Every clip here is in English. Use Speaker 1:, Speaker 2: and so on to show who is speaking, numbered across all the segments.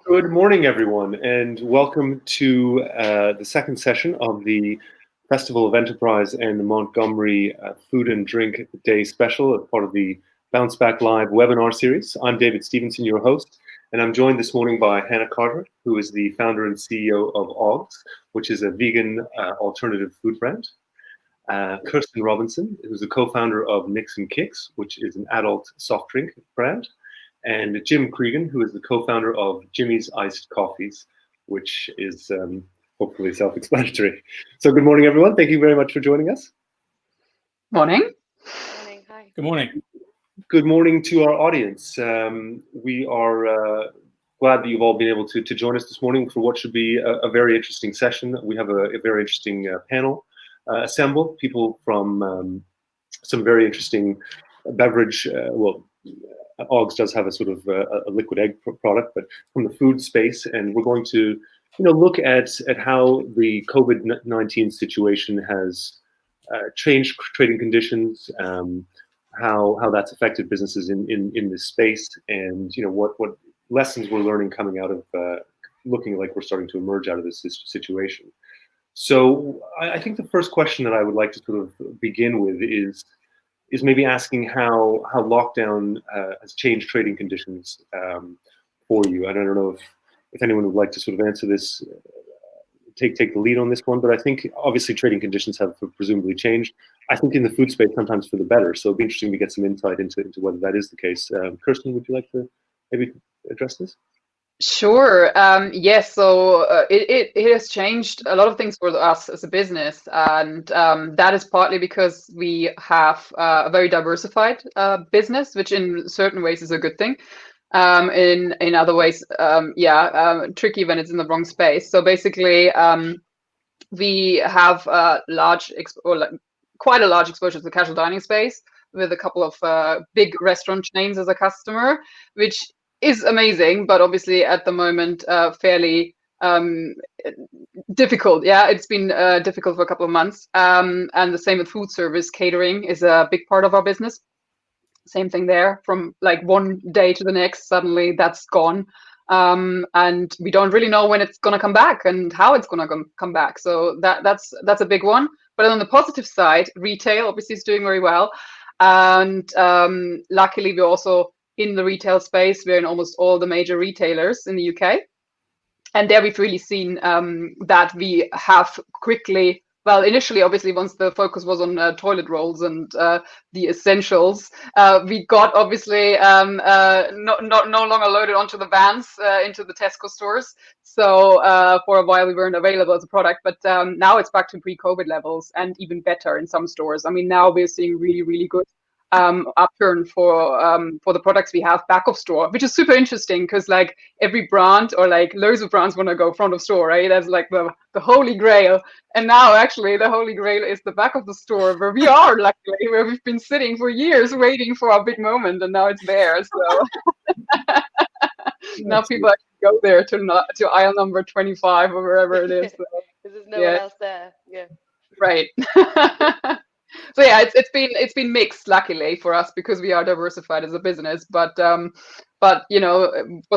Speaker 1: Good morning, everyone, and welcome to the second session of the Festival of Enterprise and the Montgomery Food and Drink Day special as part of the Bounce Back Live webinar series. I'm David Stevenson, your host, and I'm joined this morning by Hannah Carter, who is the founder and CEO of OGGS, which is a vegan alternative food brand. Kerstin Robinson, who's the co-founder of Nicks and Kicks, which is an adult soft drink brand. And Jim Cregan, who is the co-founder of Jimmy's Iced Coffees, which is hopefully self-explanatory. So good morning, everyone. Thank you very much for joining us.
Speaker 2: Morning.
Speaker 3: Morning. Hi.
Speaker 4: Good morning.
Speaker 1: Good morning to our audience. We are glad that you've all been able to join us this morning for what should be a very interesting session. We have a very interesting panel assembled, people from some very interesting beverage, OGGS does have a sort of a liquid egg product, but from the food space, and we're going to, look at how the COVID-19 situation has changed trading conditions, how that's affected businesses in this space, and what lessons we're learning coming out of looking like we're starting to emerge out of this situation. So I think the first question that I would like to sort of begin with is maybe asking how lockdown has changed trading conditions for you. I don't know if anyone would like to sort of answer this, take the lead on this one, but I think obviously trading conditions have presumably changed. I think in the food space sometimes for the better, so it'd be interesting to get some insight into whether that is the case. Kerstin, would you like to maybe address this?
Speaker 2: Sure. Yes. So it has changed a lot of things for us as a business, and that is partly because we have a very diversified business, which in certain ways is a good thing. In other ways, tricky when it's in the wrong space. So basically, we have quite a large exposure to the casual dining space with a couple of big restaurant chains as a customer, which is amazing, but obviously at the moment fairly difficult. Yeah, it's been difficult for a couple of months. And the same with food service. Catering is a big part of our business. Same thing there. From like one day to the next, suddenly that's gone. And we don't really know when it's going to come back and how it's going to come back. So that's a big one. But on the positive side, retail obviously is doing very well. And luckily, we're also in the retail space. We're in almost all the major retailers in the UK. And there we've really seen that we have quickly, well, initially, obviously, once the focus was on toilet rolls and the essentials, we got obviously no longer loaded onto the vans into the Tesco stores. So for a while, we weren't available as a product, but now it's back to pre-COVID levels and even better in some stores. I mean, now we're seeing really, really good upturn for the products we have back of store, which is super interesting because like every brand or like loads of brands want to go front of store, right? That's like the holy grail. And now actually the holy grail is the back of the store where we are, luckily, where we've been sitting for years waiting for our big moment, and now it's there. So now people actually go there to aisle number 25 or wherever it is. So,
Speaker 3: There's no one else there. Yeah.
Speaker 2: Right. So yeah, it's been mixed, luckily for us, because we are diversified as a business. But for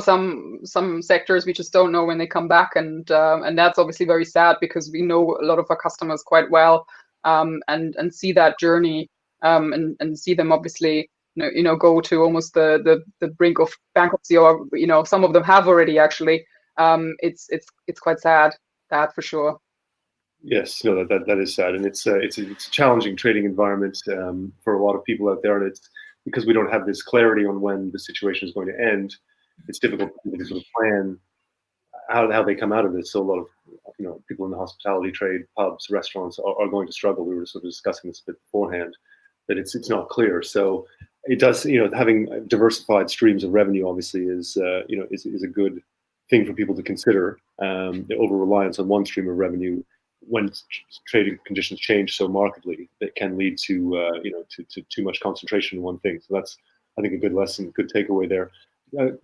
Speaker 2: some sectors, we just don't know when they come back, and that's obviously very sad because we know a lot of our customers quite well, and see that journey, and see them obviously go to almost the brink of bankruptcy, or some of them have already actually. It's quite sad, that for sure.
Speaker 1: Yes, no, that is sad, and it's a challenging trading environment for a lot of people out there, and it's because we don't have this clarity on when the situation is going to end. It's difficult for people to sort of plan how they come out of this. So a lot of people in the hospitality trade, pubs, restaurants are going to struggle. We were sort of discussing this a bit beforehand, that it's not clear. So it does, having diversified streams of revenue obviously is a good thing for people to consider. The over-reliance on one stream of revenue, when trading conditions change so markedly, that can lead to to too much concentration in one thing. So that's, I think, a good lesson, good takeaway there.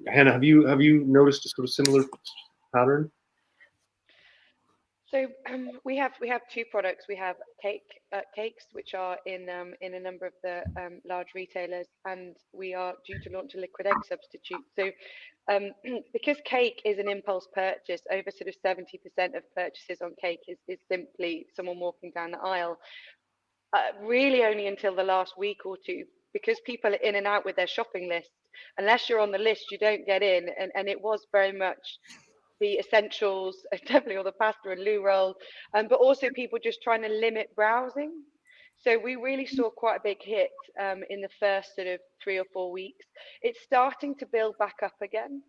Speaker 1: Hannah, have you noticed a sort of similar pattern?
Speaker 3: So we have two products. We have cakes, which are in a number of the large retailers, and we are due to launch a liquid egg substitute. So because cake is an impulse purchase, over sort of 70% of purchases on cake is simply someone walking down the aisle. Really only until the last week or two, because people are in and out with their shopping list. Unless you're on the list, you don't get in, and it was very much the essentials, definitely all the pasta and loo roll, but also people just trying to limit browsing. So we really saw quite a big hit in the first sort of 3 or 4 weeks. It's starting to build back up again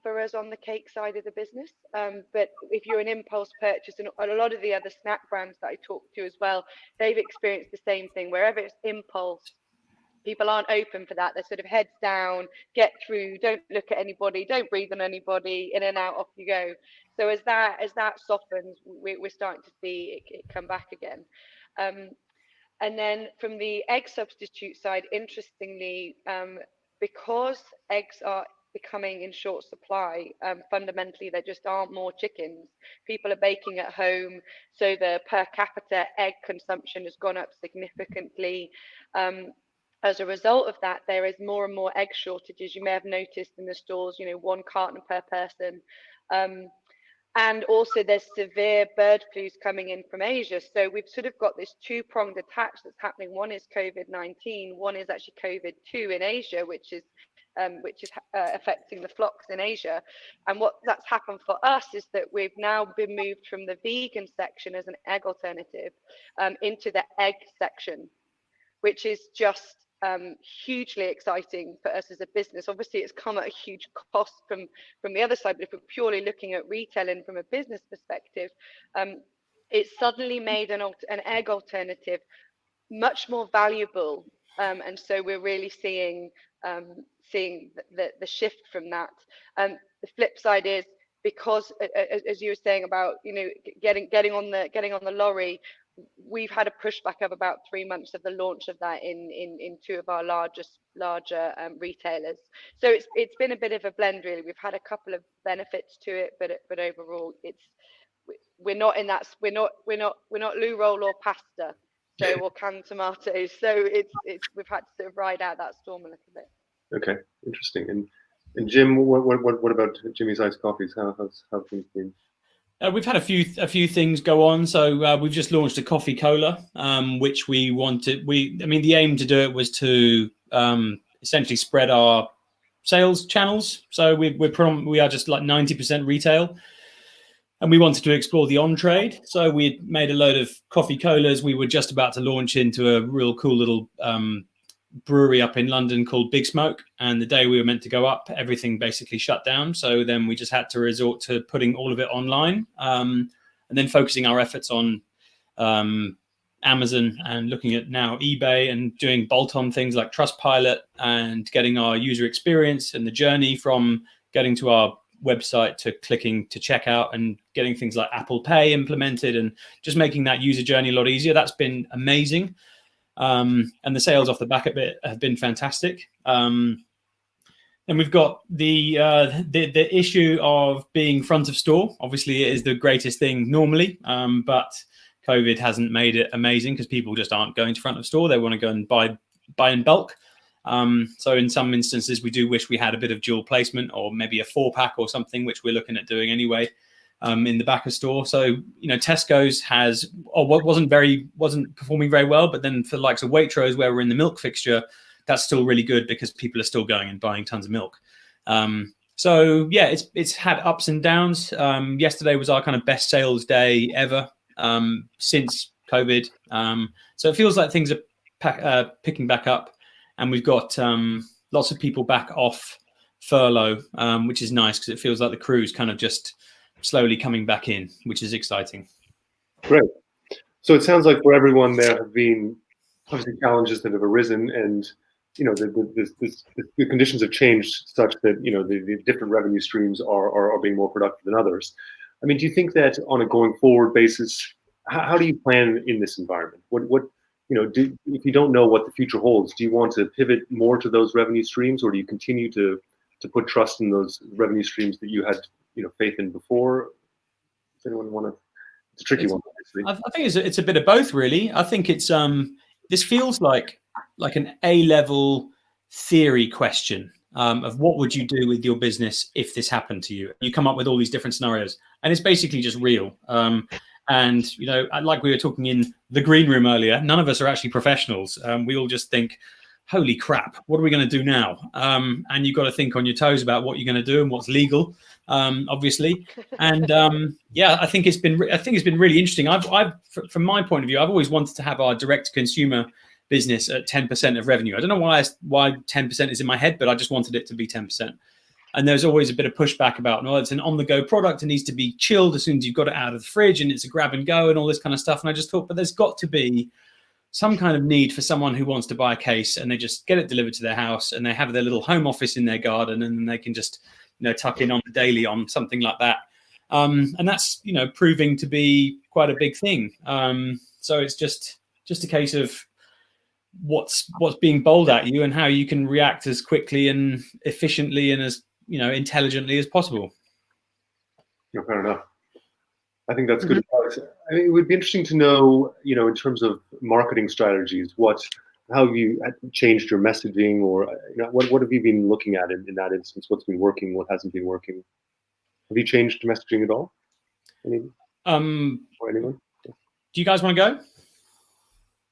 Speaker 3: for us on the cake side of the business. But if you're an impulse purchase, and a lot of the other snack brands that I talked to as well, they've experienced the same thing. Wherever it's impulse, people aren't open for that. They're sort of heads down, get through, don't look at anybody, don't breathe on anybody, in and out, off you go. So as that softens, we're starting to see it come back again. And then from the egg substitute side, interestingly, because eggs are becoming in short supply, fundamentally there just aren't more chickens. People are baking at home, so the per capita egg consumption has gone up significantly. As a result of that, there is more and more egg shortages. You may have noticed in the stores, 1 carton per person. And also there's severe bird flus coming in from Asia. So we've sort of got this two-pronged attack that's happening. One is COVID-19, one is actually COVID-2 in Asia, which is affecting the flocks in Asia. And what that's happened for us is that we've now been moved from the vegan section as an egg alternative into the egg section, which is just hugely exciting for us as a business. Obviously, it's come at a huge cost from the other side, but if we're purely looking at retailing from a business perspective, it's suddenly made an egg alternative much more valuable, and so we're really seeing the shift from that. The flip side is, because as you were saying about getting on the lorry, we've had a pushback of about 3 months of the launch of that in 2 of our larger retailers. So it's been a bit of a blend, really. We've had a couple of benefits to it, but overall we're not loo roll or pasta, or canned tomatoes. So we've had to sort of ride out that storm a little bit.
Speaker 1: Okay, interesting. And Jim, what about Jimmy's Iced Coffees? How things been?
Speaker 4: We've had a few things go on. So we've just launched a coffee cola, which we wanted. The aim to do it was to essentially spread our sales channels. So we are just like 90% retail, and we wanted to explore the on-trade. So we made a load of coffee colas. We were just about to launch into a real cool little brewery up in London called Big Smoke, and the day we were meant to go up, everything basically shut down. So then we just had to resort to putting all of it online, and then focusing our efforts on Amazon, and looking at now eBay, and doing bolt-on things like Trustpilot, and getting our user experience and the journey from getting to our website to clicking to checkout, and getting things like Apple Pay implemented, and just making that user journey a lot easier. That's been amazing. And the sales off the back of it have been fantastic. And we've got the issue of being front of store. Obviously, it is the greatest thing normally, but COVID hasn't made it amazing, because people just aren't going to front of store. They want to go and buy in bulk. So in some instances, we do wish we had a bit of dual placement, or maybe a 4-pack or something, which we're looking at doing anyway. In the back of store. So Tesco's wasn't performing very well, but then for the likes of Waitrose, where we're in the milk fixture, that's still really good, because people are still going and buying tons of milk. So yeah, it's had ups and downs. Yesterday was our kind of best sales day ever since COVID. So it feels like things are picking back up, and we've got lots of people back off furlough, which is nice, because it feels like the crew's kind of just slowly coming back in, which is exciting.
Speaker 1: Great. So it sounds like for everyone there have been obviously challenges that have arisen, and the conditions have changed such that the different revenue streams are being more productive than others. I mean, do you think that on a going forward basis, how do you plan in this environment? If you don't know what the future holds, do you want to pivot more to those revenue streams, or do you continue to put trust in those revenue streams that you had faith in before? Does anyone want to It's a tricky one, obviously.
Speaker 4: I think it's a bit of both, really. I think it's this feels like an A-level theory question of what would you do with your business if this happened to you. You come up with all these different scenarios, and it's basically just real. And like we were talking in the green room earlier, none of us are actually professionals. We all just think, holy crap, what are we going to do now? And you've got to think on your toes about what you're going to do and what's legal, obviously. And I think it's been really interesting. I've from my point of view, I've always wanted to have our direct to consumer business at 10% of revenue. I don't know why 10% is in my head, but I just wanted it to be 10%. And there's always a bit of pushback about, no, it's an on-the-go product. It needs to be chilled as soon as you've got it out of the fridge, and it's a grab and go and all this kind of stuff. And I just thought, but there's got to be some kind of need for someone who wants to buy a case and they just get it delivered to their house and they have their little home office in their garden, and then they can just, tuck in on the daily on something like that. And that's, proving to be quite a big thing. So it's just a case of what's being bowled at you and how you can react as quickly and efficiently and as intelligently as possible.
Speaker 1: Yeah, fair enough. I think that's good advice. I mean, it would be interesting to know, in terms of marketing strategies, how have you changed your messaging, or what have you been looking at in that instance? What's been working? What hasn't been working? Have you changed messaging at all? Or anyone?
Speaker 4: Do you guys want to go?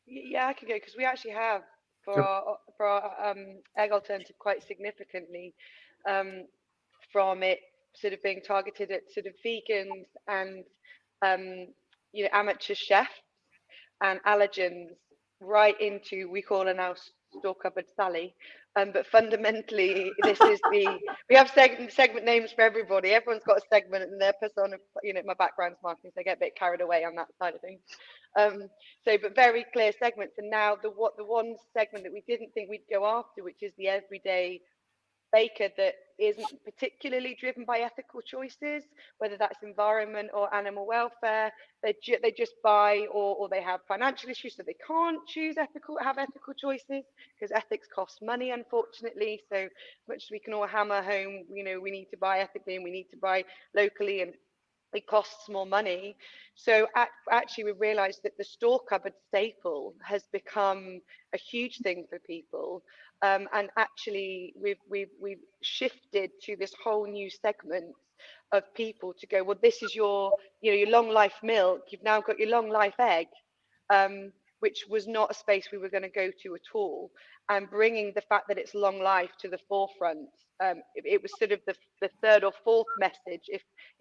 Speaker 3: Yeah, I can go, because we actually have for our egg alternative quite significantly, from it sort of being targeted at sort of vegans and amateur chefs and allergens, right into, we call her now store cupboard Sally. But fundamentally, this is we have segment names for everybody. Everyone's got a segment and their persona. My background's marketing, so I get a bit carried away on that side of things. But very clear segments. And now the one segment that we didn't think we'd go after, which is the everyday baker that isn't particularly driven by ethical choices, whether that's environment or animal welfare. They just buy, or they have financial issues, so they can't have ethical choices, because ethics costs money, unfortunately. So much as we can all hammer home, we need to buy ethically and we need to buy locally, and it costs more money. So actually, we realized that the store cupboard staple has become a huge thing for people. And actually, we've shifted to this whole new segment of people to go, well, this is your long life milk. You've now got your long life egg, which was not a space we were going to go to at all. And bringing the fact that it's long life to the forefront. It was sort of the third or fourth message.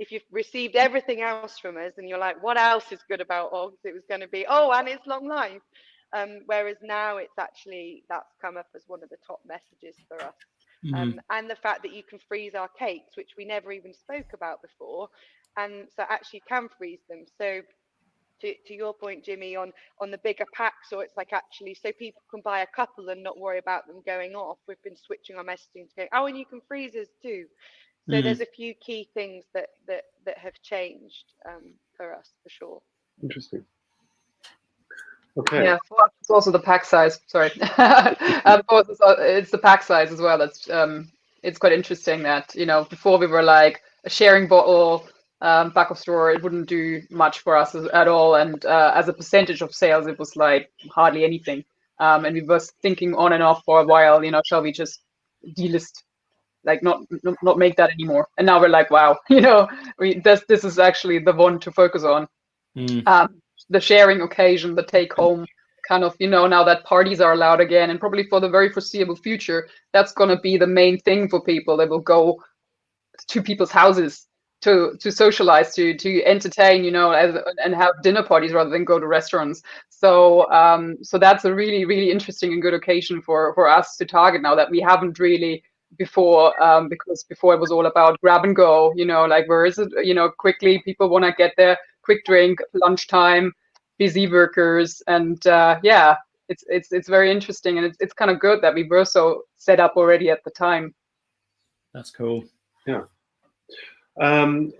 Speaker 3: If you've received everything else from us and you're like, what else is good about OGGS? It was going to be, and it's long life. Whereas now that's come up as one of the top messages for us. And the fact that you can freeze our cakes, which we never even spoke about before. And so actually you can freeze them. So to your point, Jimmy, on the bigger packs, or it's like actually so people can buy a couple and not worry about them going off. We've been switching our messaging to go, and you can freeze us too. So there's a few key things that have changed for us, for sure.
Speaker 1: Interesting. Okay.
Speaker 2: Yeah, for us, it's also the pack size. Sorry, of course, it's the pack size as well. That's it's quite interesting that before we were like a sharing bottle back of store, it wouldn't do much for us at all, and as a percentage of sales, it was like hardly anything. And we were thinking on and off for a while, shall we just delist, like not make that anymore? And now we're like, wow, this is actually the one to focus on. The sharing occasion, the take home kind of, now that parties are allowed again, and probably for the very foreseeable future, that's going to be the main thing for people. They will go to people's houses to socialize, to entertain, and have dinner parties rather than go to restaurants. So that's a really, really interesting and good occasion for us to target now that we haven't really before, because before it was all about grab and go, like where is it, quickly people want to get their quick drink, lunchtime, busy workers, and it's very interesting, and it's kind of good that we were so set up already at the time.
Speaker 4: That's cool.
Speaker 1: Yeah.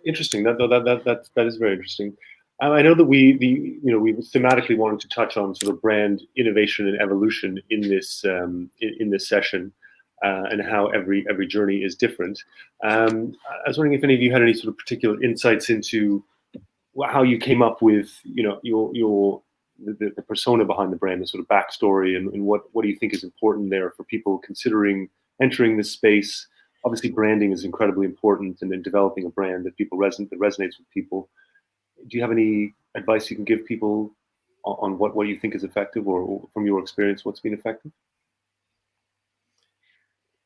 Speaker 1: Interesting. That is very interesting. I know that we thematically wanted to touch on sort of brand innovation and evolution in this session, and how every journey is different. I was wondering if any of you had any sort of particular insights into how you came up with, the persona behind the brand, the sort of backstory, and what do you think is important there for people considering entering this space? Obviously, branding is incredibly important, and then developing a brand that resonates with people. Do you have any advice you can give people on what you think is effective, or from your experience, what's been effective?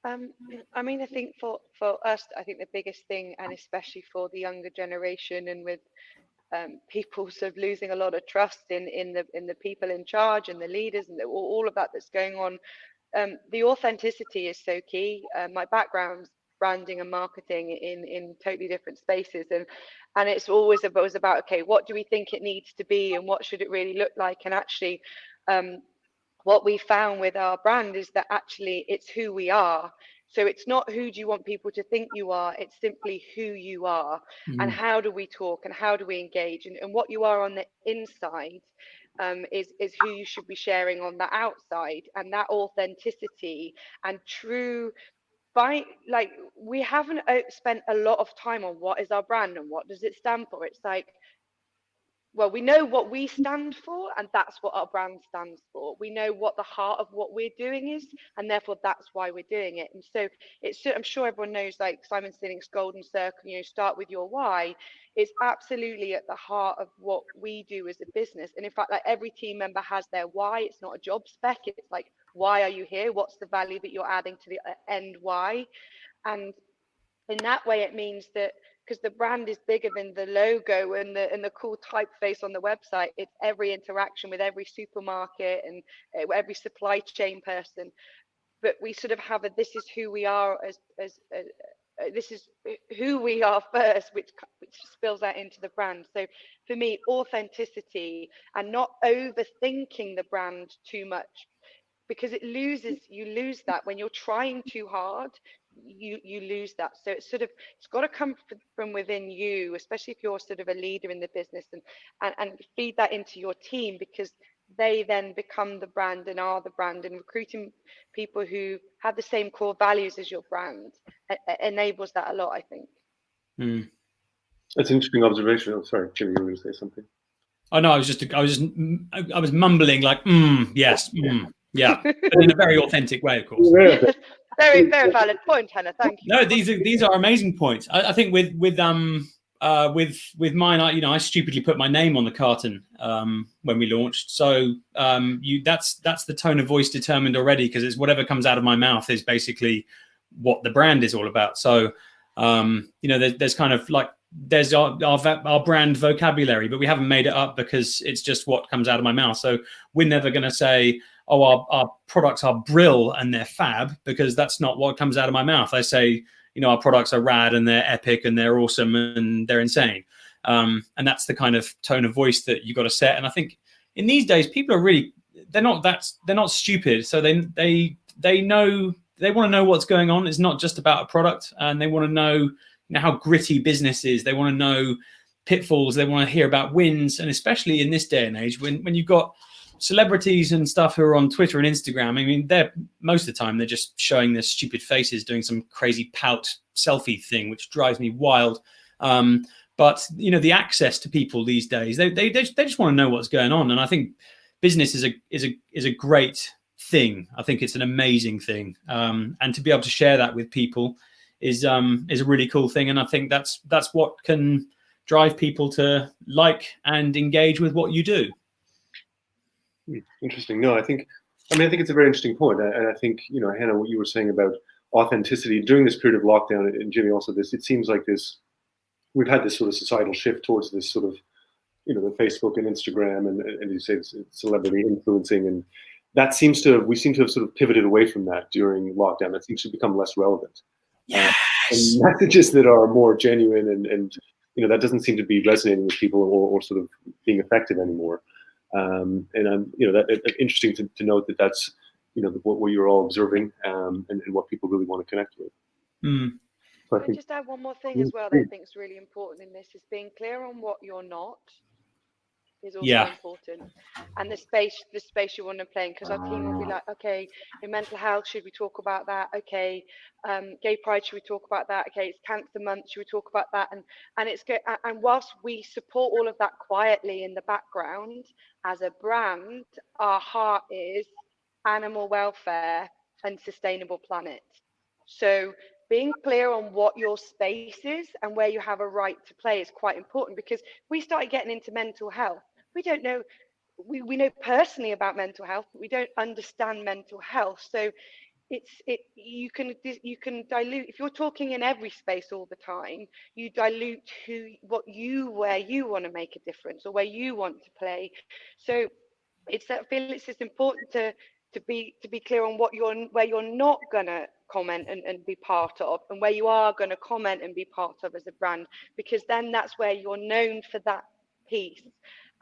Speaker 3: I mean, I think for us, I think the biggest thing, and especially for the younger generation, and with people sort of losing a lot of trust in the people in charge and the leaders and all of that that's going on, the authenticity is so key. My background's branding and marketing in totally different spaces, and it's always about, okay, what do we think it needs to be, and what should it really look like? And actually, what we found with our brand is that actually it's who we are. So it's not who do you want people to think you are, it's simply who you are. And how do we talk, and how do we engage, and what you are on the inside is who you should be sharing on the outside. And that authenticity and true, like, we haven't spent a lot of time on what is our brand and what does it stand for. It's like, well, we know what we stand for, and that's what our brand stands for. We know what the heart of what we're doing is, and therefore that's why we're doing it. And so I'm sure everyone knows, like Simon Sinek's golden circle, start with your why. It's absolutely at the heart of what we do as a business. And in fact, like, every team member has their why. It's not a job spec. It's like, why are you here? What's the value that you're adding to the end why? And in that way, it means that, because the brand is bigger than the logo and the cool typeface on the website, it's every interaction with every supermarket and every supply chain person. But we sort of have this is who we are as this is who we are first, which spills out into the brand. So for me, authenticity and not overthinking the brand too much, because you lose that when you're trying too hard. You lose that. So it's got to come from within you, especially if you're sort of a leader in the business, and feed that into your team, because they then become the brand and are the brand. And recruiting people who have the same core values as your brand enables that a lot, I think.
Speaker 1: That's an interesting observation. Oh, sorry, Jimmy, you were going to say something.
Speaker 4: Oh no, I was mumbling like, yes, yeah, but in a very authentic way, of course.
Speaker 3: Very, very valid point, Hannah. Thank you.
Speaker 4: No, these are amazing points. I think with mine, I stupidly put my name on the carton when we launched. So that's the tone of voice determined already, because it's whatever comes out of my mouth is basically what the brand is all about. So there's kind of like, there's our brand vocabulary, but we haven't made it up because it's just what comes out of my mouth. So we're never going to say, oh, our products are brill and they're fab, because that's not what comes out of my mouth. I say, our products are rad and they're epic and they're awesome and they're insane. And that's the kind of tone of voice that you got to set. And I think in these days, people are really, they're not stupid. So they know, they want to know what's going on. It's not just about a product, and they want to know how gritty business is. They want to know pitfalls. They want to hear about wins. And especially in this day and age, when you've got celebrities and stuff who are on Twitter and Instagram, I mean, most of the time they're just showing their stupid faces doing some crazy pout selfie thing, which drives me wild. But the access to people these days, they just want to know what's going on. And I think business is a great thing. I think it's an amazing thing. And to be able to share that with people is a really cool thing. And I think that's what can drive people to like and engage with what you do.
Speaker 1: Interesting. No, I think it's a very interesting point. And I think, Hannah, what you were saying about authenticity during this period of lockdown, and Jimmy also it seems like we've had this sort of societal shift towards this sort of, the Facebook and Instagram and you say it's celebrity influencing, and we seem to have sort of pivoted away from that during lockdown. That seems to become less relevant.
Speaker 4: Yes.
Speaker 1: And messages that are more genuine and that doesn't seem to be resonating with people or sort of being effective anymore. And it's interesting to note that that's what you're all observing and what people really want to connect with. So
Speaker 3: Can I just add one more thing as well that I think is really important in this, is being clear on what you're not. is also important, and the space you want to play in, because our team will be like, okay, in mental health, should we talk about that? Okay, gay pride, should we talk about that? Okay, it's cancer month, should we talk about that? And it's good. And whilst we support all of that quietly in the background, as a brand, our heart is animal welfare and sustainable planet. So being clear on what your space is and where you have a right to play is quite important, because we started getting into mental health. We don't know, we know personally about mental health, but we don't understand mental health. So you can dilute, if you're talking in every space all the time, you dilute where you want to make a difference or where you want to play. So I feel it's just important to be clear on where you're not gonna comment and be part of, and where you are gonna comment and be part of as a brand, because then that's where you're known for that piece.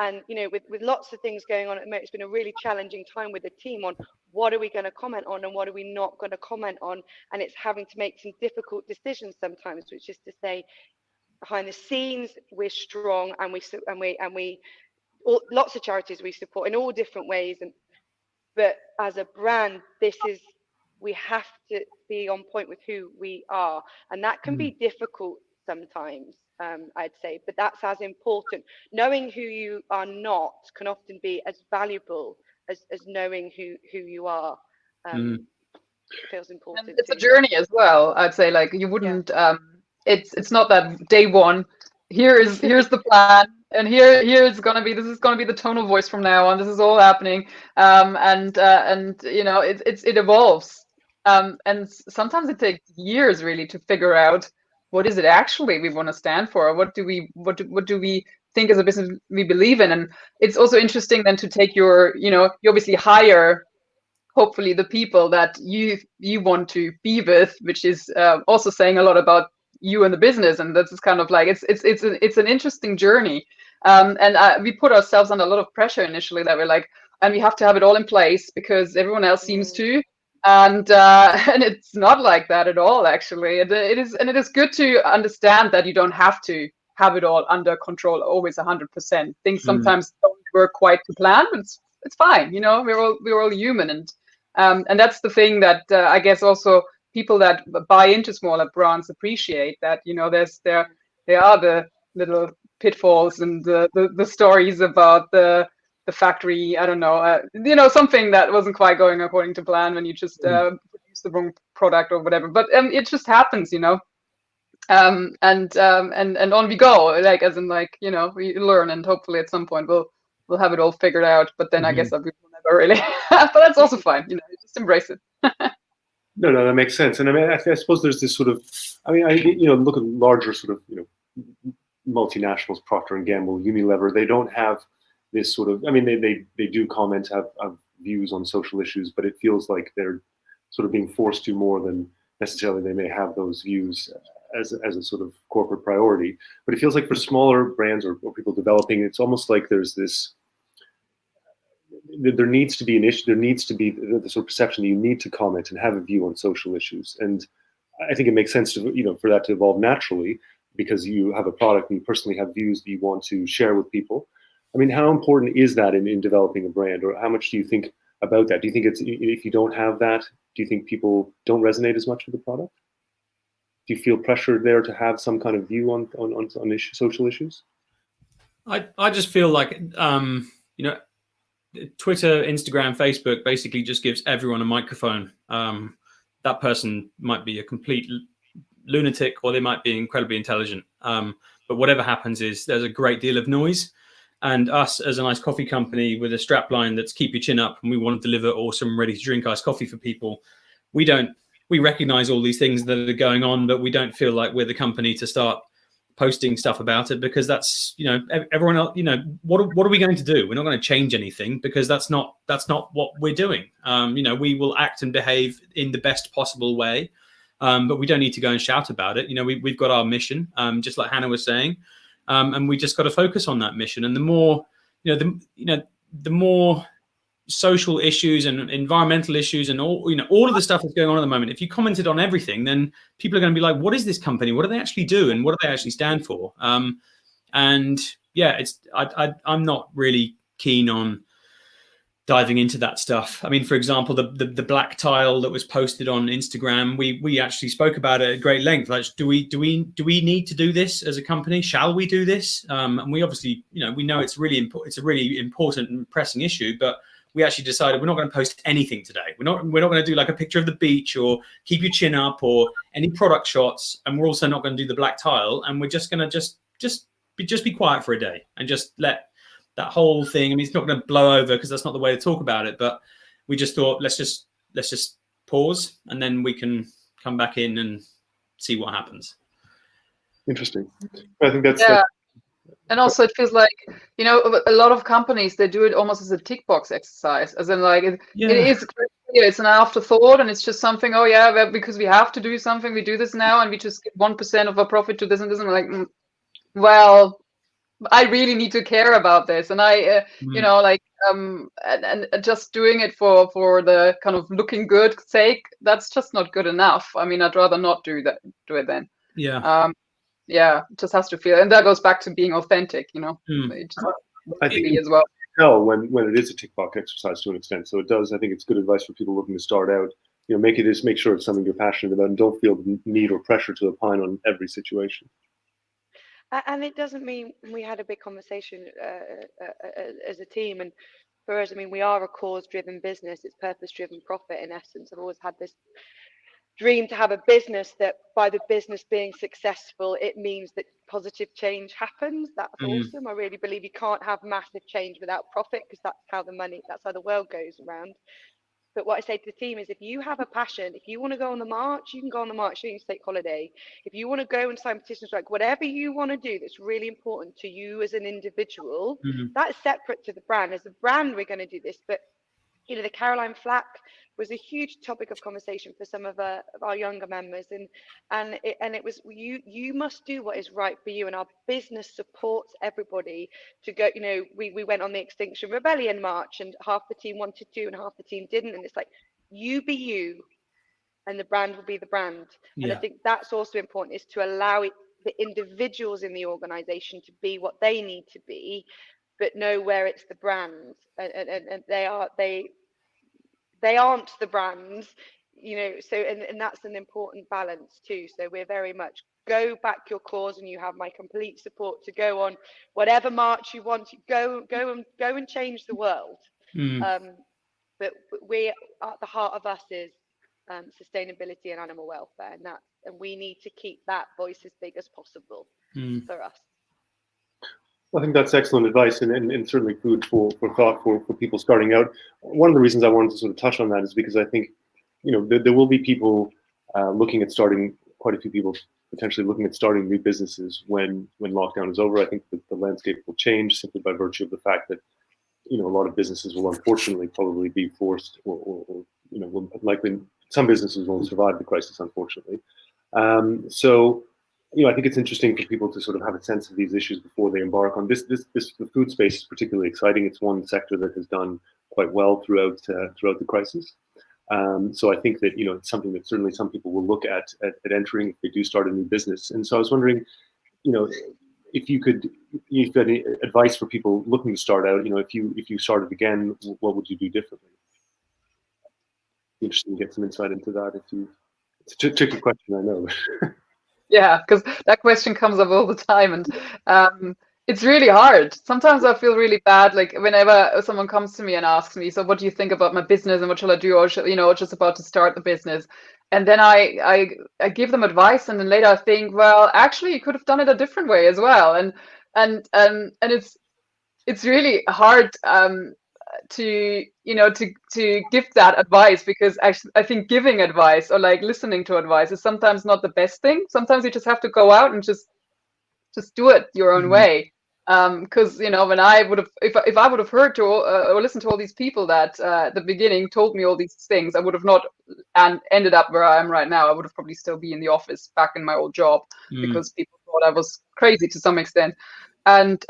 Speaker 3: And with lots of things going on at the moment, it's been a really challenging time with the team on what are we going to comment on and what are we not going to comment on, and it's having to make some difficult decisions sometimes, which is to say, behind the scenes we're strong, and we lots of charities we support in all different ways, but as a brand, we have to be on point with who we are, and that can be difficult sometimes, I'd say, but that's as important. Knowing who you are not can often be as valuable as knowing who you are. It feels important.
Speaker 2: And it's a journey as well, I'd say. Like, you wouldn't it's not that day one, here's the plan, and this is gonna be the tonal voice from now on, this is all happening, and it evolves, and sometimes it takes years really to figure out what is it actually we want to stand for, what do we think as a business we believe in. And it's also interesting then to take you obviously hire hopefully the people that you want to be with, which is also saying a lot about you and the business. And this is kind of like it's an interesting journey, and we put ourselves under a lot of pressure initially, that we're like, and we have to have it all in place because everyone else seems to, and it's not like that at all, actually. It is good to understand that you don't have to have it all under control always 100%. Things sometimes don't work quite to plan, but it's fine. We're all human, and that's the thing that I guess also people that buy into smaller brands appreciate, that there are the little pitfalls and the stories about the factory, I don't know, something that wasn't quite going according to plan when you just produce the wrong product or whatever. But it just happens, and on we go, like, as in, like, we learn, and hopefully at some point we'll have it all figured out. But then I guess that we will never really. But that's also fine, just embrace it.
Speaker 1: No, that makes sense. And I mean, I suppose there's this sort of, look at larger sort of, multinationals, Procter & Gamble, Unilever. They don't have this sort of, they do comment, have views on social issues, but it feels like they're sort of being forced to more than necessarily they may have those views as a sort of corporate priority. But it feels like for smaller brands or people developing, it's almost like there's this, there needs to be an issue, there needs to be the sort of perception that you need to comment and have a view on social issues. And I think it makes sense to, for that to evolve naturally, because you have a product and you personally have views that you want to share with people. I mean, how important is that in developing a brand, or how much do you think about that? Do you think if you don't have that, do you think people don't resonate as much with the product? Do you feel pressure there to have some kind of view on social issues?
Speaker 4: I just feel like, Twitter, Instagram, Facebook basically just gives everyone a microphone. That person might be a complete lunatic, or they might be incredibly intelligent. But whatever happens is there's a great deal of noise. And us as an iced coffee company with a strap line that's keep your chin up, and we want to deliver awesome, ready to drink iced coffee for people, we recognize all these things that are going on, but we don't feel like we're the company to start posting stuff about it, because that's, everyone else, what are we going to do? We're not going to change anything, because that's not what we're doing. We will act and behave in the best possible way, but we don't need to go and shout about it. We've got our mission, just like Hannah was saying, and we just got to focus on that mission. And the more, the more social issues and environmental issues and all of the stuff that's going on at the moment, if you commented on everything, then people are going to be like, what is this company? What do they actually do? And what do they actually stand for? And yeah, I'm not really keen on diving into that stuff. I mean, for example, the black tile that was posted on Instagram, we actually spoke about it at great length. Like, do we need to do this as a company? Shall we do this? And we obviously, we know it's really important. It's a really important and pressing issue, but we actually decided we're not going to post anything today. We're not going to do like a picture of the beach or keep your chin up or any product shots. And we're also not going to do the black tile. And we're just going to just be quiet for a day and just let that whole thing. I mean, it's not going to blow over because that's not the way to talk about it. But we just thought, let's just pause, and then we can come back in and see what happens.
Speaker 1: Interesting. I think that's
Speaker 2: And also, it feels like, a lot of companies, they do it almost as a tick box exercise, as in like it is clear, it's an afterthought, and it's just something. Oh yeah, because we have to do something, we do this now, and we just give 1% of our profit to this and this, and we're like, well, I really need to care about this, and I, and just doing it for the kind of looking good sake, that's just not good enough. I mean, I'd rather not do it then.
Speaker 4: Yeah.
Speaker 2: It just has to feel, and that goes back to being authentic. It just
Speaker 1: I think
Speaker 2: as well.
Speaker 1: When it is a tick box exercise to an extent, so it does. I think it's good advice for people looking to start out. Make sure it's something you're passionate about, and don't feel the need or pressure to opine on every situation.
Speaker 3: And it doesn't mean we had a big conversation as a team. And for us, I mean, we are a cause-driven business. It's purpose-driven profit, in essence. I've always had this dream to have a business that, by the business being successful, it means that positive change happens. That's awesome. I really believe you can't have massive change without profit, because that's how the world goes around. But what I say to the team is, if you have a passion, if you want to go on the march, you can go on the march. You don't need to take holiday. If you want to go and sign petitions, like whatever you want to do that's really important to you as an individual, that's separate to the brand. As a brand, we're going to do this. But the Caroline Flack was a huge topic of conversation for some of our younger members, and it was, you must do what is right for you, and our business supports everybody to go. We went on the Extinction Rebellion march, and half the team wanted to and half the team didn't, and it's like, you be you and the brand will be the brand. And I think that's also important, is to allow the individuals in the organization to be what they need to be, but know where it's the brand, and they aren't the brands, so and that's an important balance too. So we're very much go back your cause, and you have my complete support to go on whatever march you want to go and change the world. But we, at the heart of us, is sustainability and animal welfare, and we need to keep that voice as big as possible for us.
Speaker 1: I think that's excellent advice, and certainly food for thought for people starting out. One of the reasons I wanted to sort of touch on that is because I think, there will be people looking at starting, quite a few people potentially looking at starting new businesses when lockdown is over. I think that the landscape will change simply by virtue of the fact that, a lot of businesses will unfortunately probably be forced, or will likely, some businesses won't survive the crisis, unfortunately. So I think it's interesting for people to sort of have a sense of these issues before they embark on this. The food space is particularly exciting. It's one sector that has done quite well throughout the crisis. So I think that it's something that certainly some people will look at entering if they do start a new business. And so I was wondering, if you had any advice for people looking to start out. If you started again, what would you do differently? Interesting to get some insight into that. It's a tricky question, I know.
Speaker 2: Yeah, because that question comes up all the time, and it's really hard. Sometimes I feel really bad, like whenever someone comes to me and asks me, so what do you think about my business and what shall I do, or just about to start the business, and then I give them advice, and then later I think, well, actually you could have done it a different way as well, and it's really hard to give that advice, because actually I think giving advice or like listening to advice is sometimes not the best thing. Sometimes you just have to go out and just do it your own way. Because when I would have, if I would have heard to or listened to all these people that at the beginning told me all these things, I would have not ended up where I am right now. I would have probably still be in the office back in my old job, because people thought I was crazy to some extent. And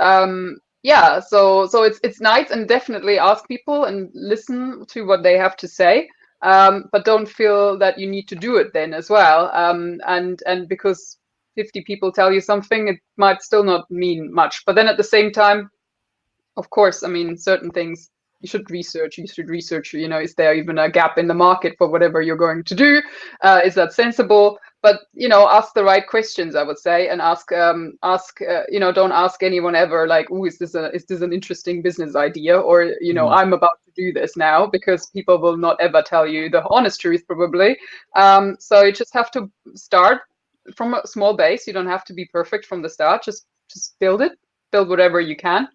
Speaker 2: yeah, so it's nice, and definitely ask people and listen to what they have to say, but don't feel that you need to do it then as well. And because 50 people tell you something, it might still not mean much. But then at the same time, of course, I mean, certain things you should research. You know, is there even a gap in the market for whatever you're going to do? Is that sensible? But, you know, ask the right questions, I would say, and ask, you know, don't ask anyone ever like, oh, is this an interesting business idea? Or, you know, I'm about to do this now, because people will not ever tell you the honest truth, probably. So you just have to start from a small base. You don't have to be perfect from the start. Just build whatever you can.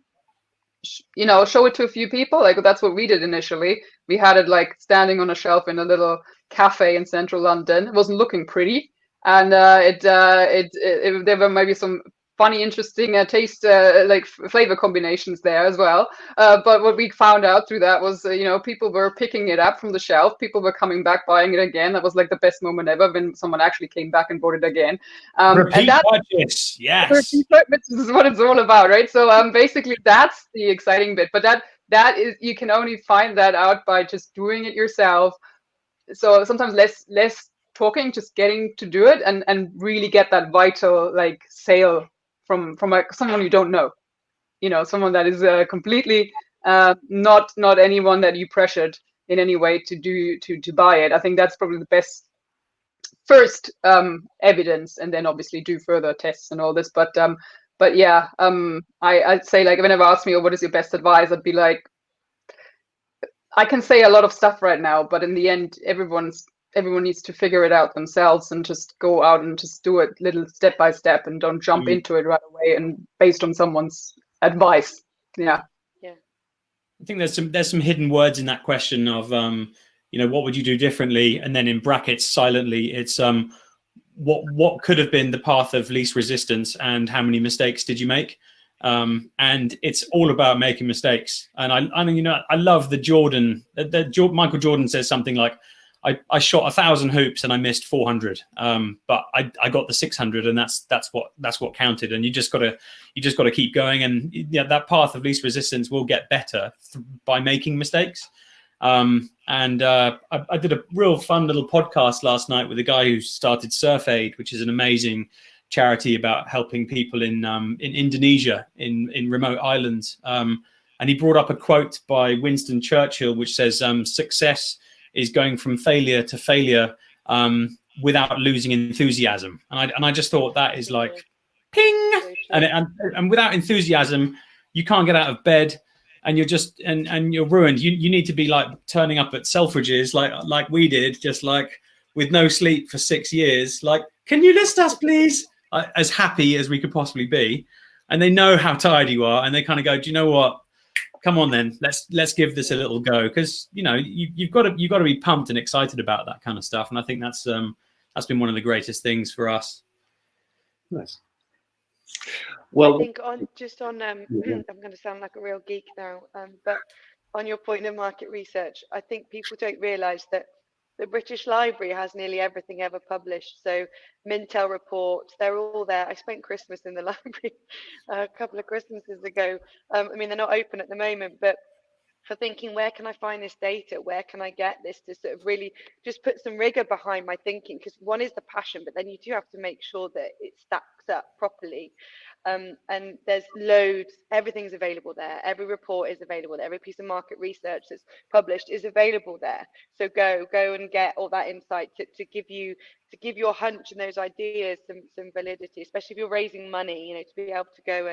Speaker 2: You know, show it to a few people. Like, that's what we did initially. We had it like standing on a shelf in a little cafe in central London. It wasn't looking pretty, and there were maybe some funny, interesting taste, like flavor combinations there as well. But what we found out through that was, you know, people were picking it up from the shelf. People were coming back, buying it again. That was like the best moment ever, when someone actually came back and bought it again.
Speaker 4: Repeat purchase, yes.
Speaker 2: Repeat purchase is what it's all about, right? So basically, that's the exciting bit. But that is, you can only find that out by just doing it yourself. So sometimes less talking, just getting to do it, and really get that vital like sale from someone you don't know, you know, someone that is completely not anyone that you pressured in any way to buy it. I think that's probably the best first evidence, and then obviously do further tests and all this. But yeah, I'd say, like, whenever asked me, oh, what is your best advice, I'd be like, I can say a lot of stuff right now, but in the end, everyone needs to figure it out themselves, and just go out and just do it little step by step, and don't jump into it right away and based on someone's advice. Yeah.
Speaker 4: I think there's some hidden words in that question of you know, what would you do differently, and then in brackets silently, it's what could have been the path of least resistance, and how many mistakes did you make? And it's all about making mistakes. And I you know, I love the Michael Jordan says something like, I shot 1,000 hoops and I missed 400, but I got the 600, and that's what counted. And you just gotta keep going, and yeah, that path of least resistance will get better by making mistakes. And I did a real fun little podcast last night with a guy who started Surf Aid, which is an amazing charity about helping people in Indonesia, in remote islands. And he brought up a quote by Winston Churchill, which says, success is going from failure to failure without losing enthusiasm. And I just thought that is like, ping! And without enthusiasm, you can't get out of bed, and you're just and you're ruined. You need to be like turning up at Selfridges like we did, just like with no sleep for 6 years. Like, can you list us, please? As happy as we could possibly be, and they know how tired you are, and they kind of go, do you know what? Come on, then let's give this a little go, because you know you've got to be pumped and excited about that kind of stuff. And I think that's been one of the greatest things for us.
Speaker 1: Nice. Well,
Speaker 3: I think I'm going to sound like a real geek now, but on your point of market research, I think people don't realise that the British Library has nearly everything ever published. So Mintel reports, they're all there. I spent Christmas in the library a couple of Christmases ago. I mean, they're not open at the moment, but for thinking, where can I find this data? Where can I get this to sort of really just put some rigor behind my thinking? Because one is the passion, but then you do have to make sure that it stacks up properly. And there's loads, everything's available there. Every report is available there. Every piece of market research that's published is available there. So go and get all that insight to give your hunch and those ideas some validity, especially if you're raising money, you know, to be able to go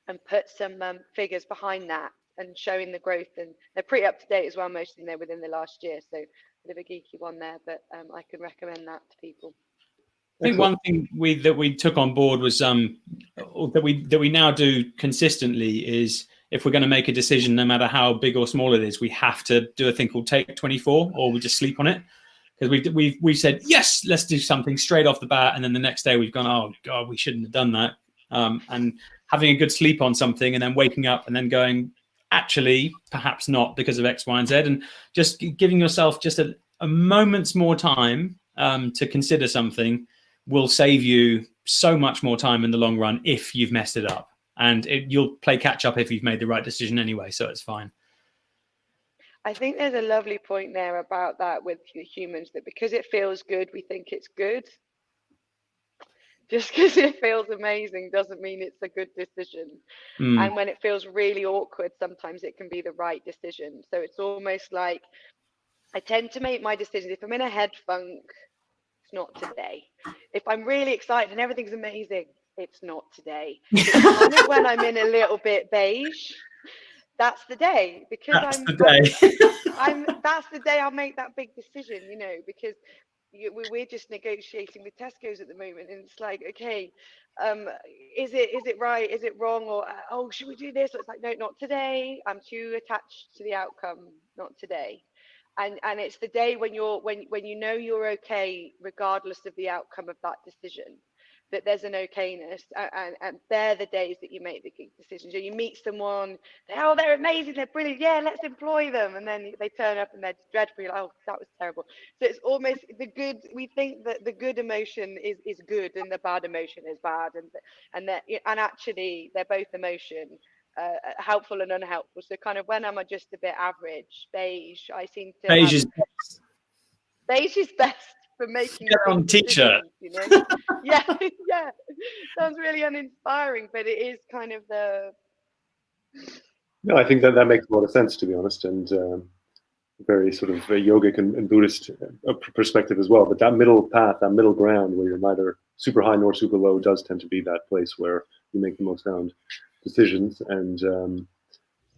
Speaker 3: and put some figures behind that and showing the growth. And they're pretty up to date as well, most of them they're within the last year. So a bit of a geeky one there, but I can recommend that to people.
Speaker 4: I think one thing that we took on board was that we now do consistently is, if we're going to make a decision, no matter how big or small it is, we have to do a thing called Take 24, or we just sleep on it. Because we've said, yes, let's do something straight off the bat, and then the next day we've gone, oh God, we shouldn't have done that. And having a good sleep on something, and then waking up and then going, actually, perhaps not, because of X, Y, and Z, and just giving yourself just a moment's more time to consider something will save you so much more time in the long run if you've messed it up. And you'll play catch up if you've made the right decision anyway, so it's fine.
Speaker 3: I think there's a lovely point there about that with humans, that because it feels good, we think it's good. Just because it feels amazing doesn't mean it's a good decision. And when it feels really awkward, sometimes it can be the right decision. So it's almost like I tend to make my decisions. If I'm in a head funk, it's not today. If I'm really excited and everything's amazing, it's not today. It's kind of when I'm in a little bit beige, that's the day. Because
Speaker 4: that's the day I'll make that big decision, you know, because we're just negotiating with Tesco's at the moment, and it's like, okay, is it right, is it wrong, or oh, should we do this? Or it's like, no, not today. I'm too attached to the outcome, not today. And it's the day when you know you're okay regardless of the outcome of that decision, that there's an okayness, and they're the days that you make the big decisions. You meet someone, they're amazing, they're brilliant, yeah, let's employ them, and then they turn up and they're dreadful. You're like, oh, that was terrible. So it's almost the good. We think that the good emotion is good and the bad emotion is bad, and actually they're both emotion. Helpful and unhelpful. So kind of when I'm just a bit average, beige, I seem to beige is best.
Speaker 3: Beige is best for making
Speaker 4: on t-shirt.
Speaker 3: You know? yeah sounds really uninspiring, but it is kind of the
Speaker 1: No, I think that makes a lot of sense, to be honest, and very sort of yogic and Buddhist perspective as well. But that middle path, that middle ground where you're neither super high nor super low, does tend to be that place where you make the most sound decisions. And